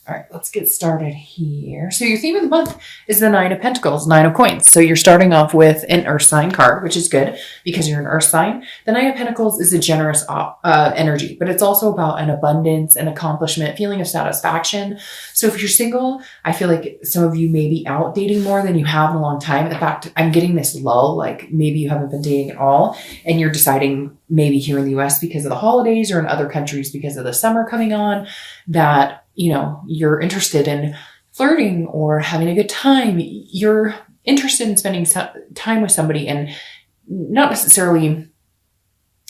All right, let's get started here. So your theme of the month is the Nine of Pentacles, Nine of Coins. So you're starting off with an Earth sign card, which is good because you're an Earth sign. The Nine of Pentacles is a generous energy, but it's also about an abundance, an accomplishment, feeling of satisfaction. So if you're single, I feel like some of you may be out dating more than you have in a long time. In fact, I'm getting this lull, like maybe you haven't been dating at all and you're deciding maybe here in the US because of the holidays or in other countries because of the summer coming on that you're interested in flirting or having a good time. You're interested in spending time with somebody and not necessarily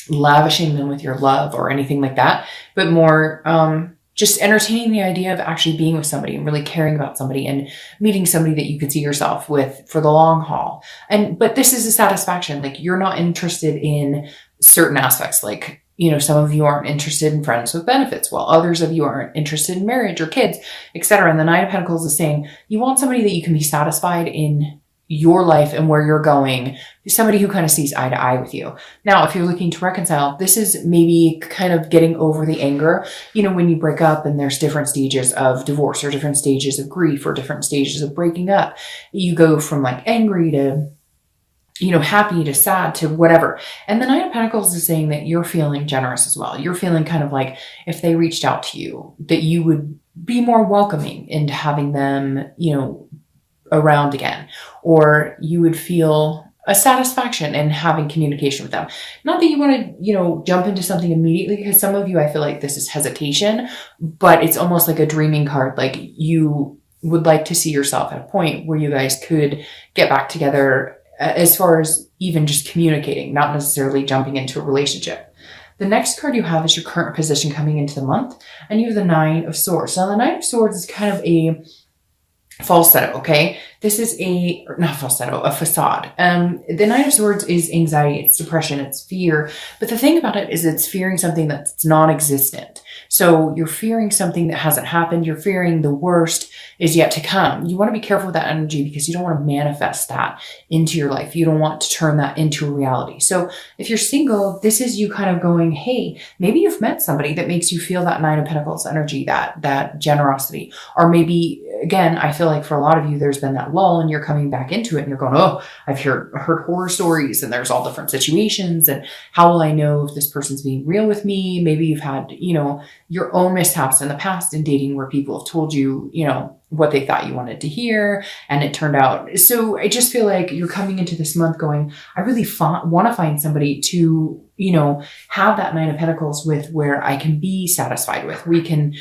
lavishing them with your love or anything like that, but more just entertaining the idea of actually being with somebody and really caring about somebody and meeting somebody that you could see yourself with for the long haul. But this is a satisfaction. Like you're not interested in certain aspects, like some of you aren't interested in friends with benefits, while others of you aren't interested in marriage or kids, etc. And the Nine of Pentacles is saying you want somebody that you can be satisfied in your life and where you're going, somebody who kind of sees eye to eye with you. Now, if you're looking to reconcile, this is maybe kind of getting over the anger. When you break up and there's different stages of divorce or different stages of grief or different stages of breaking up, you go from like angry to happy to sad to whatever. And the Nine of Pentacles is saying that you're feeling generous as well. You're feeling kind of like if they reached out to you, that you would be more welcoming into having them, around again, or you would feel a satisfaction in having communication with them. Not that you want to, jump into something immediately, because some of you, I feel like this is hesitation, but it's almost like a dreaming card. Like you would like to see yourself at a point where you guys could get back together as far as even just communicating, not necessarily jumping into a relationship. The next card you have is your current position coming into the month, and you have the Nine of Swords. Now, the Nine of Swords is kind of a falsetto, okay? This is not falsetto, a facade. The Nine of Swords is anxiety, it's depression, it's fear. But the thing about it is it's fearing something that's non-existent. So you're fearing something that hasn't happened. You're fearing the worst is yet to come. You want to be careful with that energy because you don't want to manifest that into your life. You don't want to turn that into a reality. So if you're single, this is you kind of going, hey, maybe you've met somebody that makes you feel that Nine of Pentacles energy, that generosity. Or maybe, again, I feel like for a lot of you, there's been that lull and you're coming back into it and you're going, oh, I've heard horror stories and there's all different situations. And how will I know if this person's being real with me? Maybe you've had, your own mishaps in the past in dating where people have told you, what they thought you wanted to hear and it turned out. So I just feel like you're coming into this month going, I really want to find somebody to, have that Nine of Pentacles with where I can be satisfied with. We can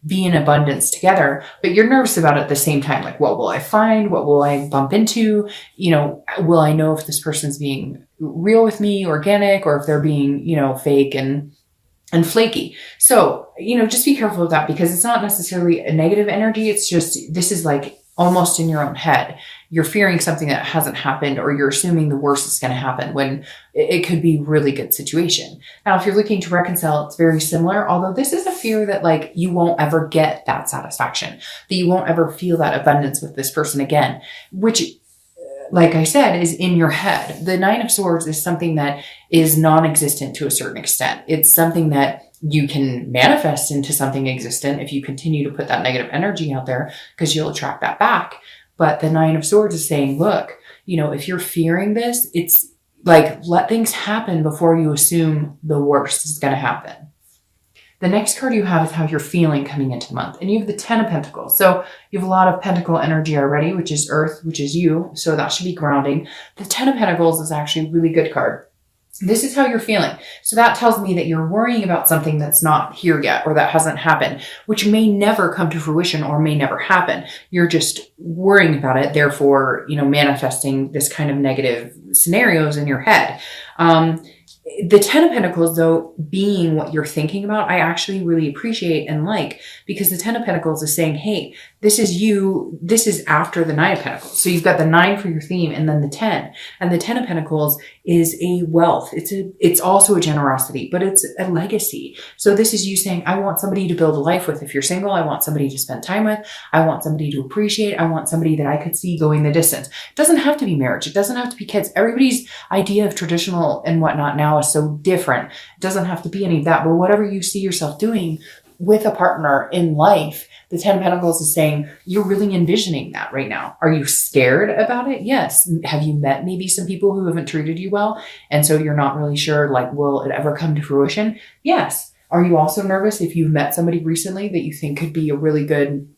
be in abundance together, but you're nervous about it at the same time. Like, what will I find? What will I bump into? Will I know if this person's being real with me, organic, or if they're being, fake and flaky. So, just be careful of that because it's not necessarily a negative energy. It's just, this is like almost in your own head. You're fearing something that hasn't happened, or you're assuming the worst is going to happen when it could be a really good situation. Now, if you're looking to reconcile, it's very similar, although this is a fear that like you won't ever get that satisfaction, that you won't ever feel that abundance with this person again, which, like I said, is in your head. The Nine of Swords is something that is non-existent to a certain extent. It's something that you can manifest into something existent if you continue to put that negative energy out there, because you'll attract that back. But the Nine of Swords is saying, look, if you're fearing this, it's like, let things happen before you assume the worst is going to happen. The next card you have is how you're feeling coming into the month. And you have the Ten of Pentacles. So you have a lot of pentacle energy already, which is Earth, which is you. So that should be grounding. The Ten of Pentacles is actually a really good card. This is how you're feeling. So that tells me that you're worrying about something that's not here yet or that hasn't happened, which may never come to fruition or may never happen. You're just worrying about it, therefore, manifesting this kind of negative scenarios in your head. The Ten of Pentacles, though, being what you're thinking about, I actually really appreciate and like, because the Ten of Pentacles is saying, hey, this is you. This is after the Nine of Pentacles. So you've got the 9 for your theme and then the 10. And the 10 of Pentacles is a wealth. It's also a generosity, but it's a legacy. So this is you saying, I want somebody to build a life with. If you're single, I want somebody to spend time with. I want somebody to appreciate. I want somebody that I could see going the distance. It doesn't have to be marriage. It doesn't have to be kids. Everybody's idea of traditional and whatnot now is so different. It doesn't have to be any of that, but whatever you see yourself doing with a partner in life, The Ten of Pentacles is saying you're really envisioning that right now. Are you scared about it? Yes. Have you met maybe some people who haven't treated you well? And so you're not really sure, like, will it ever come to fruition? Yes. Are you also nervous if you've met somebody recently that you think could be a really good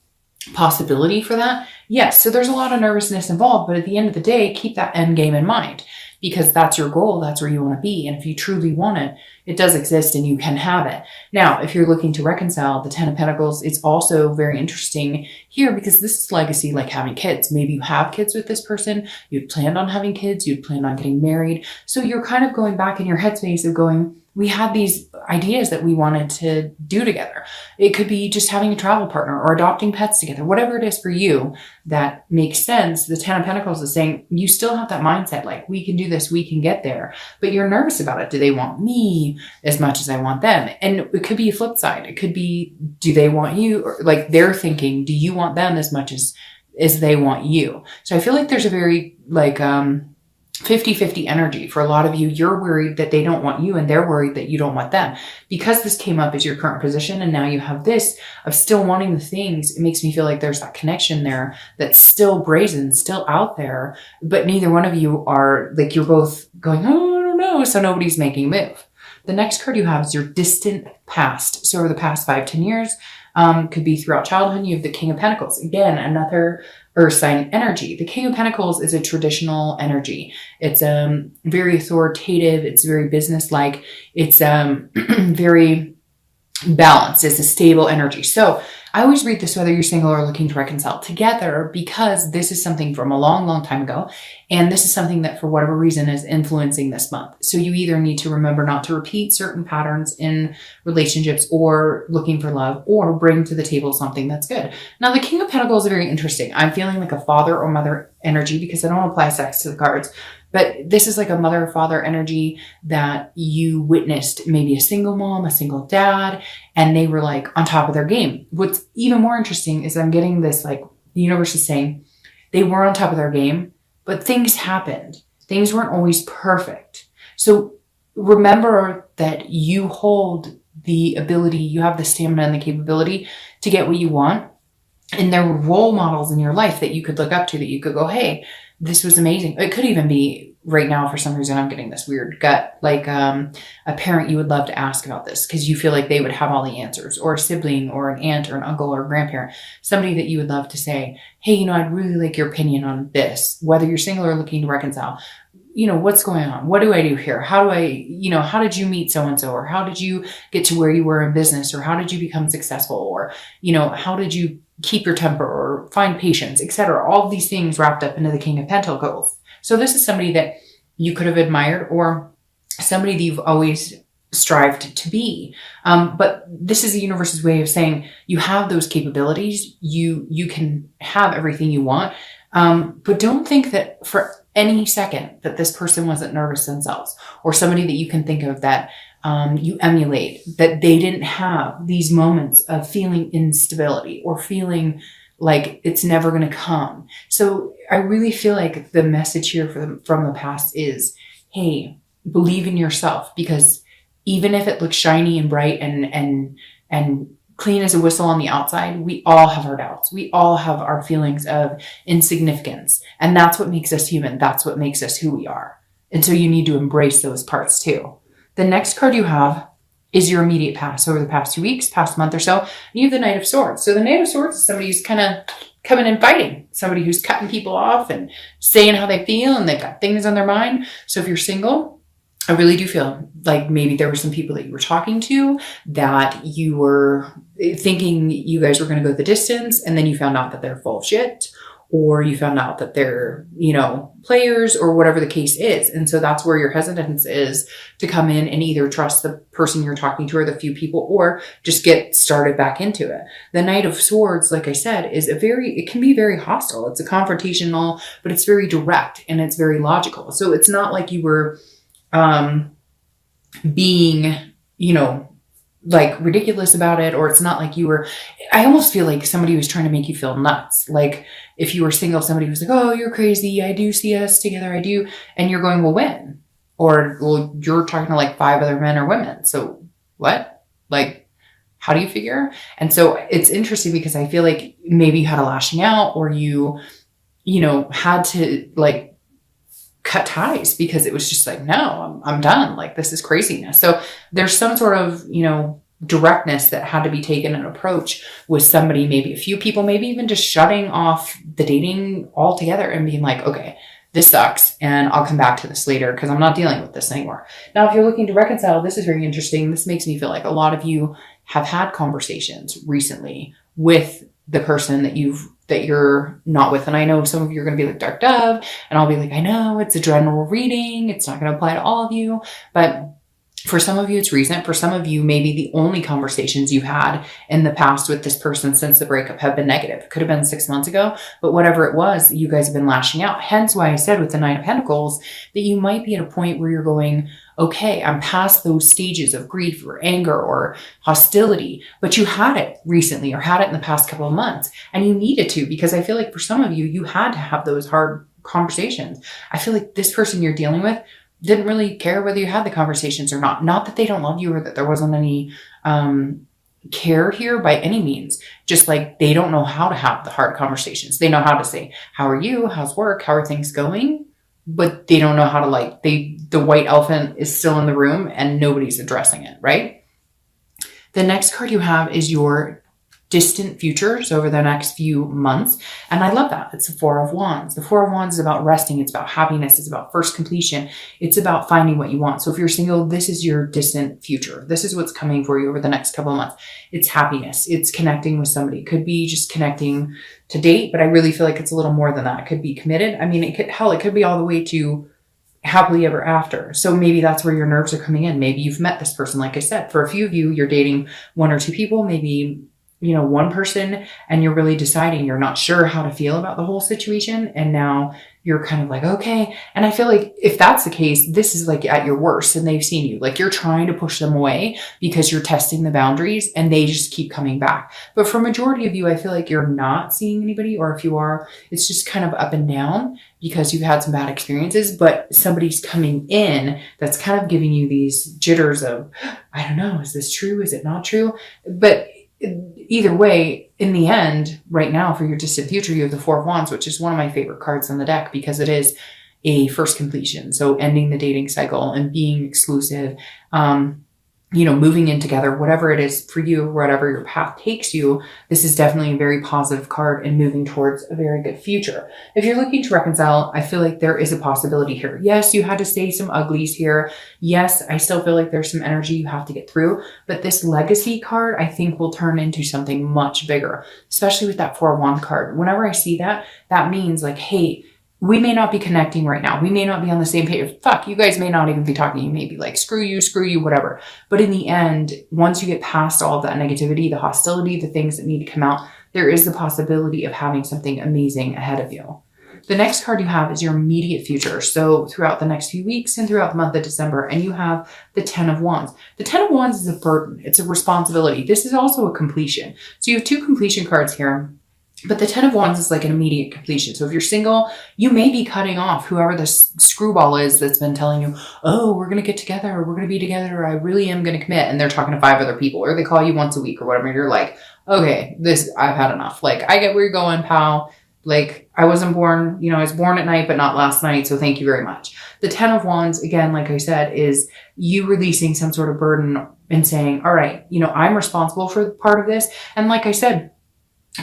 possibility for that? Yes. So there's a lot of nervousness involved, but at the end of the day, keep that end game in mind, because that's your goal. That's where you want to be. And if you truly want it, it does exist and you can have it. Now, if you're looking to reconcile, the Ten of Pentacles, it's also very interesting here because this is legacy, like having kids. Maybe you have kids with this person. You'd planned on having kids. You'd planned on getting married. So you're kind of going back in your headspace of going, we had these ideas that we wanted to do together. It could be just having a travel partner or adopting pets together, whatever it is for you that makes sense. The Ten of Pentacles is saying you still have that mindset, like we can do this, we can get there, but you're nervous about it. Do they want me as much as I want them? And it could be a flip side. It could be, do they want you? Or like they're thinking, do you want them as much as they want you? So I feel like there's a very like, 50-50 energy for a lot of you. You're worried that they don't want you and they're worried that you don't want them. Because this came up as your current position and now you have this of still wanting the things, it makes me feel like there's that connection there that's still brazen, still out there, but neither one of you are like, you're both going, oh, I don't know. So nobody's making a move. The next card you have is your distant past. So over the past 5-10 years, could be throughout childhood, you have the King of Pentacles. Again, another earth sign energy. The King of Pentacles is a traditional energy. It's very authoritative. It's very business-like. It's very balanced. It's a stable energy. So I always read this whether you're single or looking to reconcile together, because this is something from a long, long time ago. And this is something that for whatever reason is influencing this month. So you either need to remember not to repeat certain patterns in relationships or looking for love, or bring to the table something that's good. Now, the King of Pentacles is very interesting. I'm feeling like a father or mother energy because I don't apply sex to the cards. But this is like a mother or father energy that you witnessed, maybe a single mom, a single dad, and they were like on top of their game. What's even more interesting is I'm getting this, like the universe is saying they were on top of their game, but things happened. Things weren't always perfect. So remember that you hold the ability, you have the stamina and the capability to get what you want. And there were role models in your life that you could look up to, that you could go, hey, this was amazing. It could even be right now, for some reason, I'm getting this weird gut, like a parent you would love to ask about this because you feel like they would have all the answers, or a sibling or an aunt or an uncle or a grandparent, somebody that you would love to say, hey, you know, I'd really like your opinion on this, whether you're single or looking to reconcile. You know, what's going on? What do I do here? How do I, you know, how did you meet so-and-so? Or how did you get to where you were in business? Or how did you become successful? Or, you know, how did you keep your temper or find patience, etc.? All of these things wrapped up into the King of Pentacles. So this is somebody that you could have admired, or somebody that you've always strived to be. But this is the universe's way of saying you have those capabilities. You can have everything you want. But don't think that for any second that this person wasn't nervous themselves, or somebody that you can think of that you emulate, that they didn't have these moments of feeling instability or feeling like it's never going to come. So I really feel like the message here from the past is, hey, believe in yourself, because even if it looks shiny and bright and clean as a whistle on the outside, we all have our doubts. We all have our feelings of insignificance. And that's what makes us human. That's what makes us who we are. And so you need to embrace those parts too. The next card you have is your immediate past, over the past 2 weeks, past month or so. You have the Knight of Swords. So the Knight of Swords is somebody who's kind of coming and fighting, somebody who's cutting people off and saying how they feel, and they've got things on their mind. So if you're single, I really do feel like maybe there were some people that you were talking to that you were thinking you guys were going to go the distance, and then you found out that they're full of shit, or you found out that they're, you know, players, or whatever the case is. And so that's where your hesitance is to come in and either trust the person you're talking to or the few people, or just get started back into it. The Knight of Swords, like I said, is it can be very hostile. It's a confrontational, but it's very direct and it's very logical. So it's not like you were being, you know, like ridiculous about it, or it's not like you were, I almost feel like somebody was trying to make you feel nuts. Like if you were single, somebody was like, oh, you're crazy. I do see us together. I do. And you're going, well, when? Or, well, you're talking to like 5 other men or women. So what? Like, how do you figure? And so it's interesting because I feel like maybe you had a lashing out, or you know, had to like cut ties because it was just like, no, I'm done. Like, this is craziness. So there's some sort of, you know, directness that had to be taken, an approach with somebody, maybe a few people, maybe even just shutting off the dating altogether and being like, okay, this sucks and I'll come back to this later because I'm not dealing with this anymore. Now, if you're looking to reconcile, this is very interesting. This makes me feel like a lot of you have had conversations recently with the person that you're not with. And I know some of you are going to be like, Dark Dove, and I'll be like, I know it's a general reading. It's not going to apply to all of you, but for some of you, it's recent. For some of you, maybe the only conversations you had in the past with this person since the breakup have been negative. It could have been 6 months ago, but whatever it was, you guys have been lashing out. Hence why I said with the Nine of Pentacles that you might be at a point where you're going, okay, I'm past those stages of grief or anger or hostility, but you had it recently or had it in the past couple of months, and you needed to, because I feel like for some of you, you had to have those hard conversations. I feel like this person you're dealing with didn't really care whether you had the conversations or not. Not that they don't love you or that there wasn't any care here by any means. Just like they don't know how to have the hard conversations. They know how to say, how are you? How's work? How are things going? But they don't know how to, like, the white elephant is still in the room and nobody's addressing it, right? The next card you have is your distant futures over the next few months. And I love that. It's the Four of Wands. The Four of Wands is about resting. It's about happiness. It's about first completion. It's about finding what you want. So if you're single, this is your distant future. This is what's coming for you over the next couple of months. It's happiness. It's connecting with somebody. It could be just connecting to date, but I really feel like it's a little more than that. It could be committed. I mean, it could be all the way to happily ever after. So maybe that's where your nerves are coming in. Maybe you've met this person. Like I said, for a few of you, you're dating one or two people, maybe, you know, one person, and you're really deciding, you're not sure how to feel about the whole situation. And now you're kind of like, okay. And I feel like if that's the case, this is like at your worst and they've seen you, like you're trying to push them away because you're testing the boundaries and they just keep coming back. But for majority of you, I feel like you're not seeing anybody, or if you are, it's just kind of up and down because you've had some bad experiences, but somebody's coming in that's kind of giving you these jitters of, I don't know, is this true? Is it not true? But either way, in the end, right now for your distant future, you have the Four of Wands, which is one of my favorite cards on the deck because it is a first completion. So ending the dating cycle and being exclusive, you know, moving in together, whatever it is for you, whatever your path takes you, this is definitely a very positive card and moving towards a very good future. If you're looking to reconcile, I feel like there is a possibility here. Yes, you had to say some uglies here. Yes, I still feel like there's some energy you have to get through, but this legacy card, I think, will turn into something much bigger, especially with that Four of Wands card. Whenever I see that, that means like, hey, we may not be connecting right now. We may not be on the same page. Fuck, you guys may not even be talking. You may be like, screw you, whatever. But in the end, once you get past all of that negativity, the hostility, the things that need to come out, there is the possibility of having something amazing ahead of you. The next card you have is your immediate future. So throughout the next few weeks and throughout the month of December, and you have the Ten of Wands. The Ten of Wands is a burden. It's a responsibility. This is also a completion. So you have two completion cards here. But the Ten of Wands is like an immediate completion. So if you're single, you may be cutting off whoever this screwball is that's been telling you, oh, we're going to get together, or we're going to be together, or I really am going to commit. And they're talking to 5 other people, or they call you once a week or whatever. You're like, okay, I've had enough. Like, I get where you're going, pal. Like, I wasn't born, you know, I was born at night, but not last night. So thank you very much. The Ten of Wands, again, like I said, is you releasing some sort of burden and saying, all right, you know, I'm responsible for part of this. And like I said,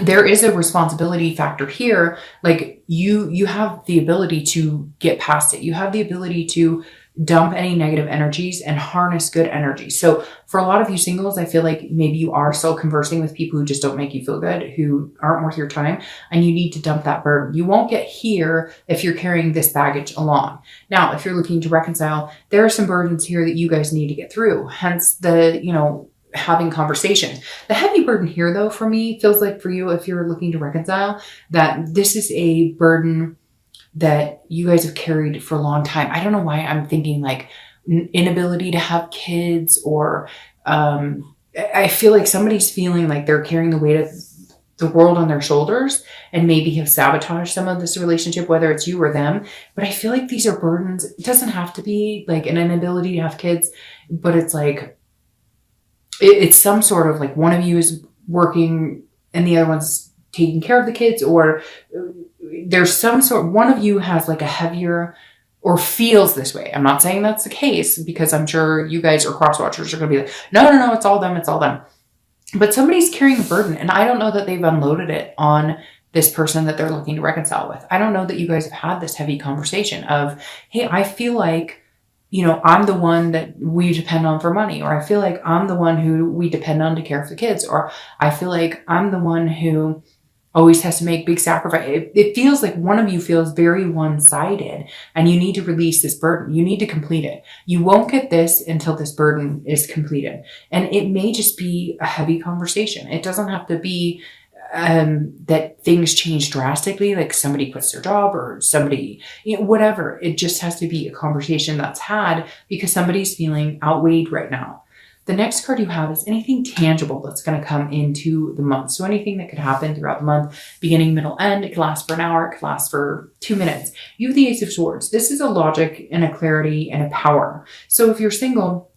there is a responsibility factor here. Like you have the ability to get past it. You have the ability to dump any negative energies and harness good energy. So for a lot of you singles, I feel like maybe you are still conversing with people who just don't make you feel good, who aren't worth your time, and you need to dump that burden. You won't get here if you're carrying this baggage along. Now, if you're looking to reconcile, there are some burdens here that you guys need to get through. Hence the, you know, having conversation. The heavy burden here, though, for me, feels like for you, if you're looking to reconcile, that this is a burden that you guys have carried for a long time. I don't know why I'm thinking like inability to have kids, or I feel like somebody's feeling like they're carrying the weight of the world on their shoulders and maybe have sabotaged some of this relationship, whether it's you or them. But I feel like these are burdens. It doesn't have to be like an inability to have kids, but it's like, it's some sort of like one of you is working and the other one's taking care of the kids, or there's some sort, one of you has like a heavier or feels this way. I'm not saying that's the case, because I'm sure you guys or cross watchers are going to be like, no, it's all them. It's all them. But somebody's carrying a burden, and I don't know that they've unloaded it on this person that they're looking to reconcile with. I don't know that you guys have had this heavy conversation of, hey, I feel like, I'm the one that we depend on for money, or I feel like I'm the one who we depend on to care for the kids, or I feel like I'm the one who always has to make big sacrifice. It feels like one of you feels very one-sided, and you need to release this burden. You need to complete it. You won't get this until this burden is completed. And it may just be a heavy conversation. It doesn't have to be that things change drastically, like somebody quits their job or somebody, whatever. It just has to be a conversation that's had because somebody's feeling outweighed right now. The next card you have is anything tangible that's going to come into the month. So anything that could happen throughout the month, beginning, middle, end. It could last for an hour. It could last for 2 minutes. You have the Ace of Swords. This is a logic and a clarity and a power. So if you're single,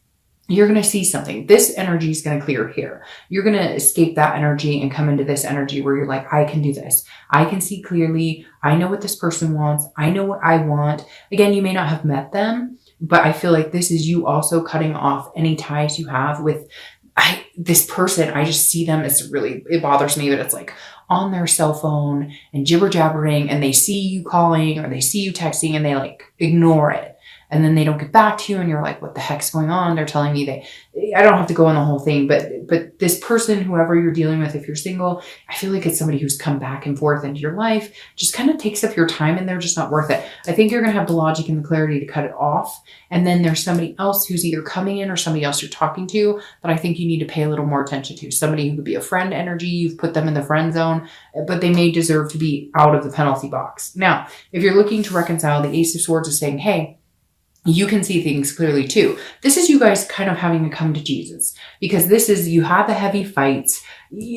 you're going to see something. This energy is going to clear here. You're going to escape that energy and come into this energy where you're like, I can do this. I can see clearly. I know what this person wants. I know what I want. Again, you may not have met them, but I feel like this is you also cutting off any ties you have with this person. I just see them as really, it bothers me that it's like on their cell phone and jibber jabbering, and they see you calling or they see you texting and they like ignore it. And then they don't get back to you and you're like, what the heck's going on? They're telling me I don't have to go on the whole thing, but this person, whoever you're dealing with, if you're single, I feel like it's somebody who's come back and forth into your life, just kind of takes up your time and they're just not worth it. I think you're going to have the logic and the clarity to cut it off. And then there's somebody else who's either coming in or somebody else you're talking to that I think you need to pay a little more attention to. Somebody who could be a friend energy. You've put them in the friend zone, but they may deserve to be out of the penalty box. Now, if you're looking to reconcile, the Ace of Swords is saying, hey, you can see things clearly too. This is you guys kind of having to come to Jesus, because this is, you had the heavy fights.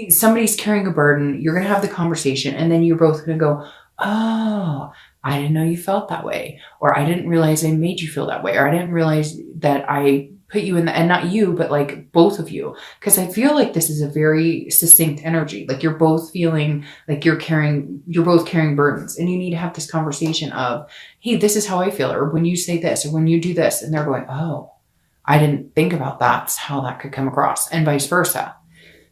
Somebody's carrying a burden. You're going to have the conversation, and then you're both going to go, oh, I didn't know you felt that way. Or I didn't realize I made you feel that way. Or I didn't realize that I put you in the, and not you, but like both of you. Because I feel like this is a very succinct energy. Like you're both feeling like you're both carrying burdens, and you need to have this conversation of, hey, this is how I feel. Or when you say this, or when you do this, and they're going, oh, I didn't think about that's how that could come across, and vice versa.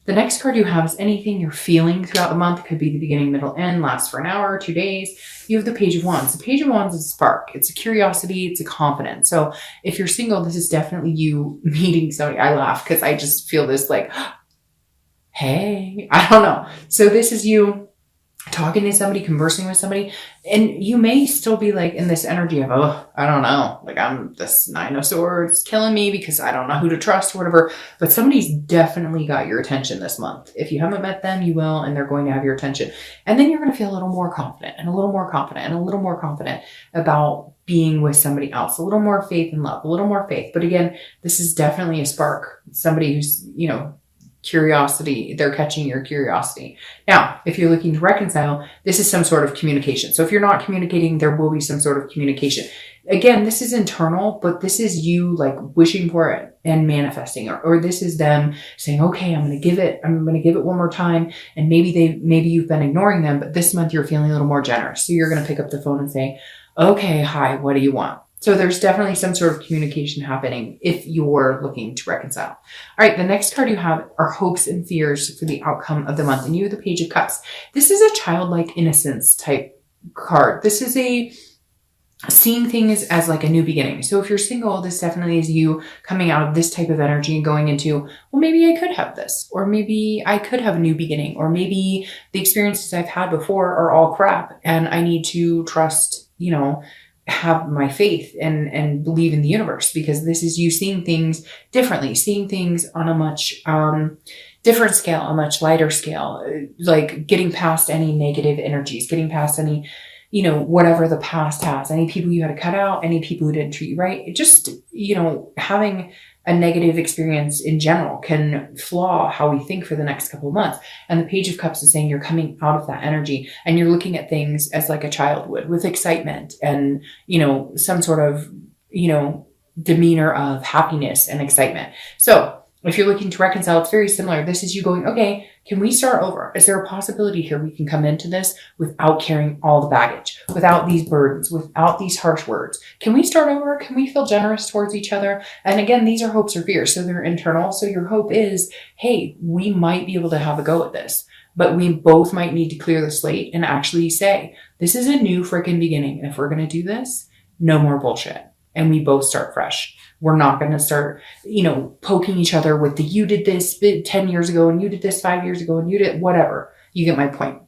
The next card you have is anything you're feeling throughout the month. It could be the beginning, middle, end, lasts for an hour, 2 days. You have the Page of Wands. The Page of Wands is a spark. It's a curiosity. It's a confidence. So if you're single, this is definitely you meeting somebody. I laugh because I just feel this like, hey, I don't know. So this is you talking to somebody, conversing with somebody, and you may still be like in this energy of, oh, I don't know, like I'm this Nine of Swords killing me because I don't know who to trust or whatever, but somebody's definitely got your attention this month. If you haven't met them, you will, and they're going to have your attention. And then you're going to feel a little more confident and a little more confident and a little more confident about being with somebody else, a little more faith and love, a little more faith. But again, this is definitely a spark, somebody who's, curiosity, they're catching your curiosity. Now, if you're looking to reconcile, this is some sort of communication. So if you're not communicating, there will be some sort of communication. Again, this is internal, but this is you like wishing for it and manifesting, or this is them saying, okay, I'm going to give it one more time. And maybe you've been ignoring them, but this month you're feeling a little more generous. So you're going to pick up the phone and say, okay, hi, what do you want? So there's definitely some sort of communication happening if you're looking to reconcile. All right, the next card you have are hopes and fears for the outcome of the month. And you have the Page of Cups. This is a childlike innocence type card. This is a seeing things as like a new beginning. So if you're single, this definitely is you coming out of this type of energy and going into, well, maybe I could have this, or maybe I could have a new beginning, or maybe the experiences I've had before are all crap and I need to trust, have my faith and believe in the universe, because this is you seeing things differently, seeing things on a much different scale, a much lighter scale, like getting past any negative energies, getting past any, whatever the past has, any people you had to cut out, any people who didn't treat you right. It just, having a negative experience in general can flaw how we think for the next couple of months. And the Page of Cups is saying you're coming out of that energy and you're looking at things as like a child would, with excitement and, some sort of, demeanor of happiness and excitement. So If you're looking to reconcile, it's very similar. This is you going, okay, can we start over? Is there a possibility here we can come into this without carrying all the baggage, without these burdens, without these harsh words? Can we start over? Can we feel generous towards each other? And again, these are hopes or fears. So they're internal. So your hope is, hey, we might be able to have a go at this, but we both might need to clear the slate and actually say, this is a new freaking beginning. And if we're going to do this, no more bullshit. And we both start fresh. We're not going to start, poking each other with you did this 10 years ago and you did this 5 years ago and you did whatever. You get my point.